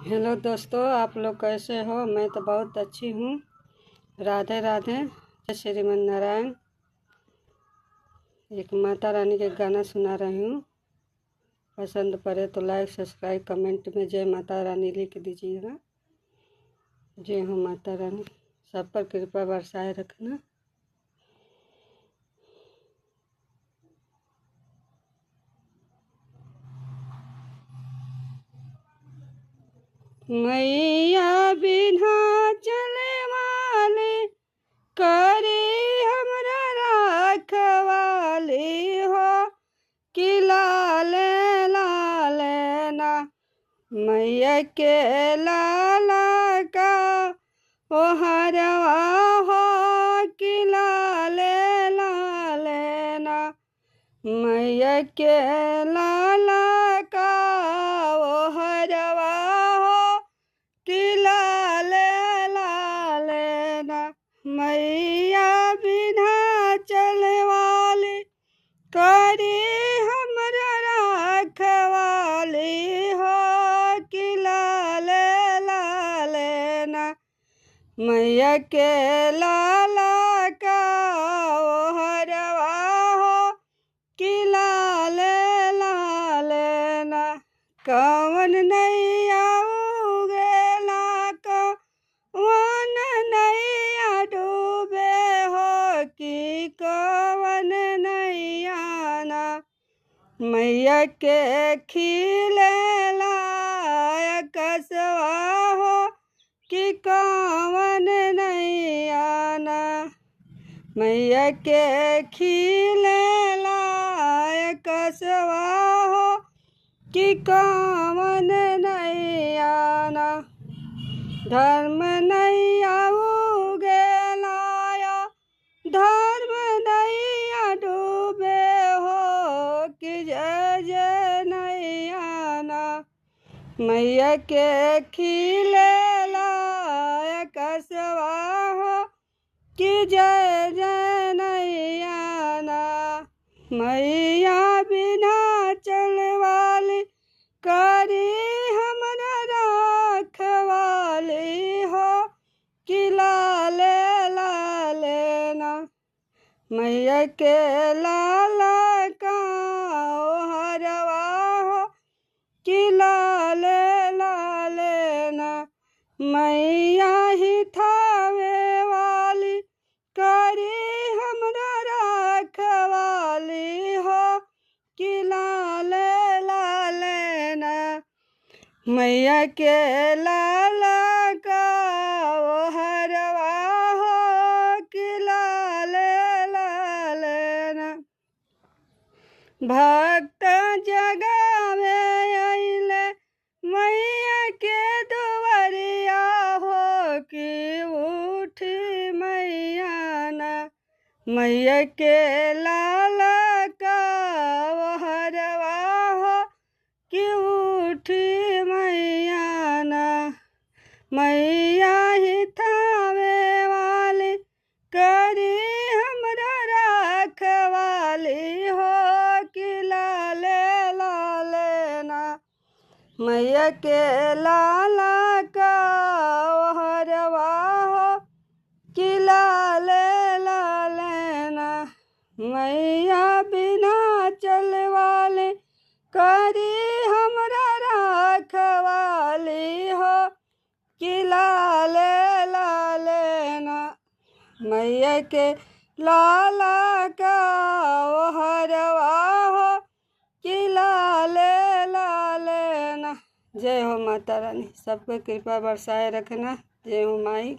Hello दोस्तों, आप लोग कैसे हो? मैं तो बहुत अच्छी हूँ। राधे राधे, जय श्रीमन नारायण। एक माता रानी के गाना सुना रही हूँ। पसंद पड़े तो लाइक सब्सक्राइब कमेंट में जय माता रानी लिख दीजिएगा। जय हो माता रानी, सब पर कृपा बरसाए रखना। मैया बिना चले वाले करे हमरा रखवाली हो कि लाले लाले ना। मैया के लाला का ओ हरवा हो कि लाले लाले ना। मैया के लाला का ओ हरवा हो कि लाले लाले ना। मैया बिना चले वाली करी हमरा रखवाली हो कि लाले लाले ना। मैया के लाला का ओ हरवा हो कि लाले लाले ना। कवन नैया उगेला कवन नैया डूबे हो कि कवन नैया ना। मैया के खिलेला कसवा हो कि कवन नैया ना। मैया के खिलेला कसवा हो कि कवन नैया ना। धर्म नैया उगेला धर्म नैया डूबे हो कि जय जय नैया ना। मैया के खिलेला कसवा हो कि जय जय नैया ना। मैया बिना चले वाली करी हमरा रखवाली हो कि लाले लाले ना। मैया के लाला का ओ हरवा हो कि लाले लाले ना। मैया ही थावे वाली करी हमरा रखवाली हो कि लाले लाले ना। मैया के लाला का ओ हरवा हो कि लाले लाले ना। भक्त जगावे अइले मैया के दुआरिया हो कि उठी मैया ना। मैया के लाला का ओ हरवा हो कि उठी मैया ना। मैया ही थावे वाली करी हमरा रखवाली हो कि लाले लाले ना। मैया के लाला का ओ हरवा हो कि लाले लाले ना। मैया बिना चले वाले करी हमरा रखवाली हो कि लाले लाले ना। मैया के लाला का ओ हरवा हो कि लाले लाले ना। जय हो माता रानी, सबको कृपा बरसाए रखना। जय हो माई।